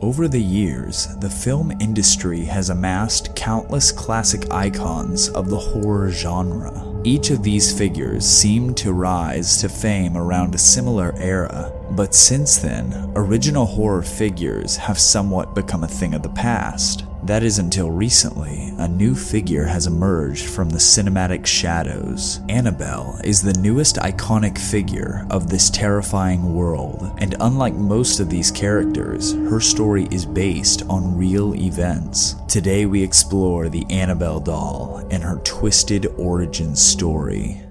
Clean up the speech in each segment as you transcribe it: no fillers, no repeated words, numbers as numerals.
Over the years, the film industry has amassed countless classic icons of the horror genre. Each of these figures seemed to rise to fame around a similar era, but since then, original horror figures have somewhat become a thing of the past. That is until recently, a new figure has emerged from the cinematic shadows. Annabelle is the newest iconic figure of this terrifying world, and unlike most of these characters, her story is based on real events. Today we explore the Annabelle doll and her twisted origin story.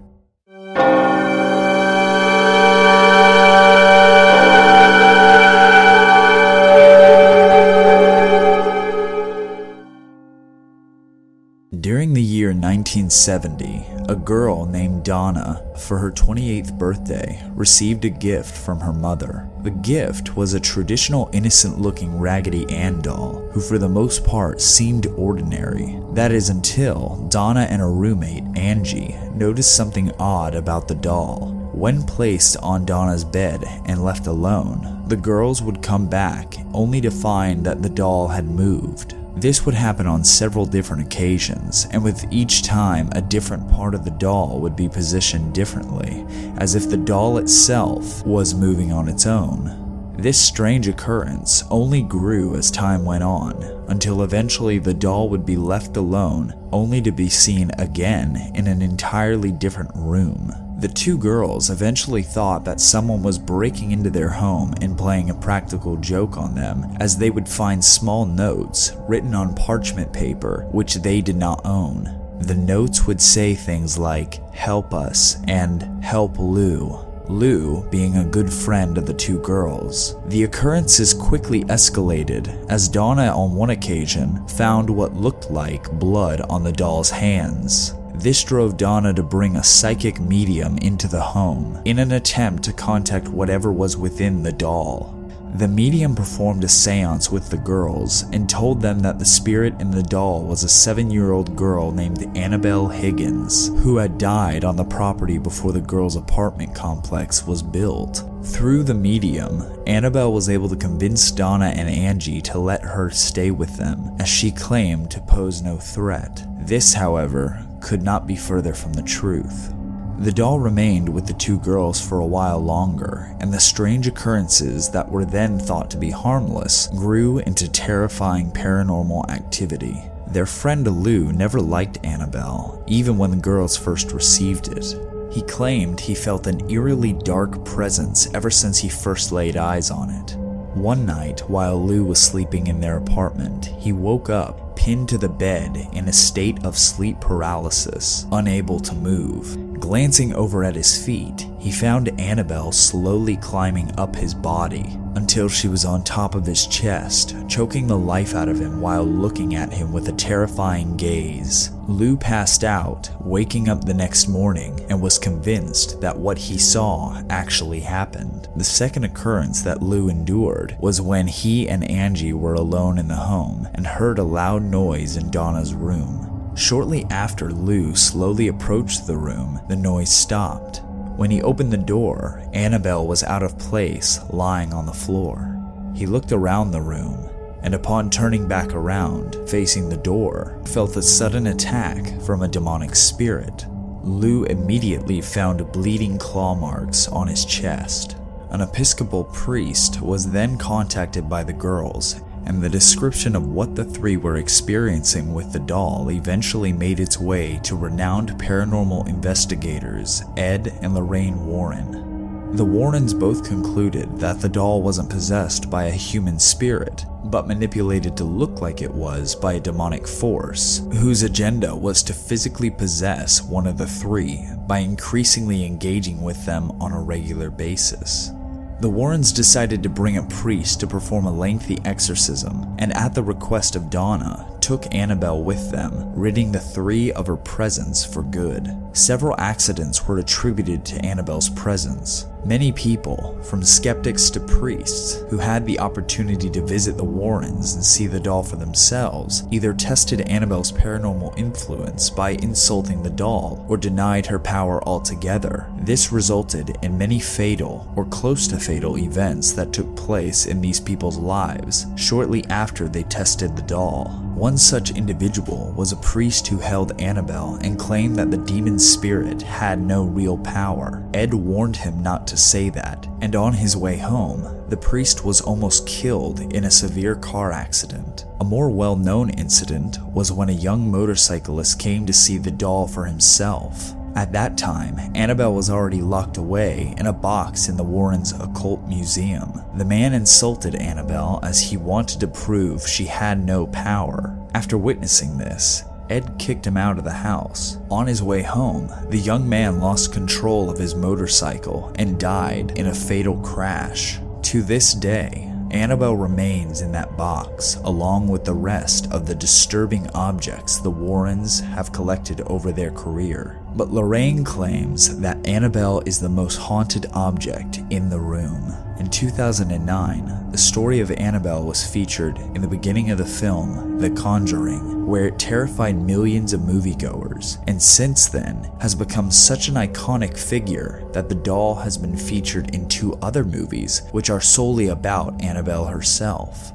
During the year 1970, a girl named Donna, for her 28th birthday, received a gift from her mother. The gift was a traditional innocent-looking Raggedy Ann doll, who for the most part seemed ordinary. That is until Donna and her roommate, Angie, noticed something odd about the doll. When placed on Donna's bed and left alone, the girls would come back only to find that the doll had moved. This would happen on several different occasions, and with each time a different part of the doll would be positioned differently, as if the doll itself was moving on its own. This strange occurrence only grew as time went on, until eventually the doll would be left alone, only to be seen again in an entirely different room. The two girls eventually thought that someone was breaking into their home and playing a practical joke on them, as they would find small notes written on parchment paper which they did not own. The notes would say things like, "Help us" and "Help Lou." Lou being a good friend of the two girls. The occurrences quickly escalated as Donna on one occasion found what looked like blood on the doll's hands. This drove Donna to bring a psychic medium into the home in an attempt to contact whatever was within the doll. The medium performed a seance with the girls and told them that the spirit in the doll was a 7-year-old girl named Annabelle Higgins, who had died on the property before the girls' apartment complex was built. Through the medium, Annabelle was able to convince Donna and Angie to let her stay with them, as she claimed to pose no threat. This, however, could not be further from the truth. The doll remained with the two girls for a while longer, and the strange occurrences that were then thought to be harmless grew into terrifying paranormal activity. Their friend Lou never liked Annabelle, even when the girls first received it. He claimed he felt an eerily dark presence ever since he first laid eyes on it. One night, while Lou was sleeping in their apartment, he woke up, pinned to the bed in a state of sleep paralysis, unable to move. Glancing over at his feet, he found Annabelle slowly climbing up his body until she was on top of his chest, choking the life out of him while looking at him with a terrifying gaze. Lou passed out, waking up the next morning, and was convinced that what he saw actually happened. The second occurrence that Lou endured was when he and Angie were alone in the home and heard a loud noise in Donna's room. Shortly after Lou slowly approached the room, the noise stopped. When he opened the door, Annabelle was out of place, lying on the floor. He looked around the room, and upon turning back around, facing the door, felt a sudden attack from a demonic spirit. Lou immediately found bleeding claw marks on his chest. An Episcopal priest was then contacted by the girls, and the description of what the three were experiencing with the doll eventually made its way to renowned paranormal investigators Ed and Lorraine Warren. The Warrens both concluded that the doll wasn't possessed by a human spirit, but manipulated to look like it was by a demonic force, whose agenda was to physically possess one of the three by increasingly engaging with them on a regular basis. The Warrens decided to bring a priest to perform a lengthy exorcism, and at the request of Donna, took Annabelle with them, ridding the three of her presence for good. Several accidents were attributed to Annabelle's presence. Many people, from skeptics to priests, who had the opportunity to visit the Warrens and see the doll for themselves, either tested Annabelle's paranormal influence by insulting the doll or denied her power altogether. This resulted in many fatal or close to fatal events that took place in these people's lives shortly after they tested the doll. One such individual was a priest who held Annabelle and claimed that the demon spirit had no real power. Ed warned him not to say that, and on his way home, the priest was almost killed in a severe car accident. A more well-known incident was when a young motorcyclist came to see the doll for himself. At that time, Annabelle was already locked away in a box in the Warrens' occult museum. The man insulted Annabelle as he wanted to prove she had no power. After witnessing this, Ed kicked him out of the house. On his way home, the young man lost control of his motorcycle and died in a fatal crash. To this day, Annabelle remains in that box along with the rest of the disturbing objects the Warrens have collected over their career. But Lorraine claims that Annabelle is the most haunted object in the room. In 2009, the story of Annabelle was featured in the beginning of the film The Conjuring, where it terrified millions of moviegoers, and since then has become such an iconic figure that the doll has been featured in 2 other movies which are solely about Annabelle herself.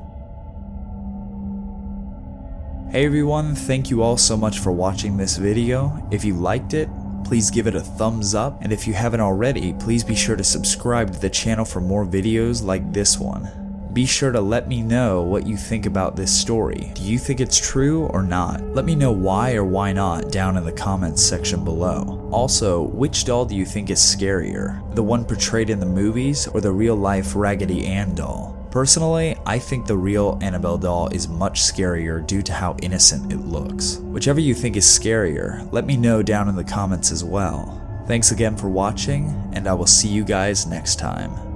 Hey everyone, thank you all so much for watching this video. If you liked it, please give it a thumbs up, and if you haven't already, please be sure to subscribe to the channel for more videos like this one. Be sure to let me know what you think about this story. Do you think it's true or not? Let me know why or why not down in the comments section below. Also, which doll do you think is scarier? The one portrayed in the movies or the real-life Raggedy Ann doll? Personally, I think the real Annabelle doll is much scarier due to how innocent it looks. Whichever you think is scarier, let me know down in the comments as well. Thanks again for watching, and I will see you guys next time.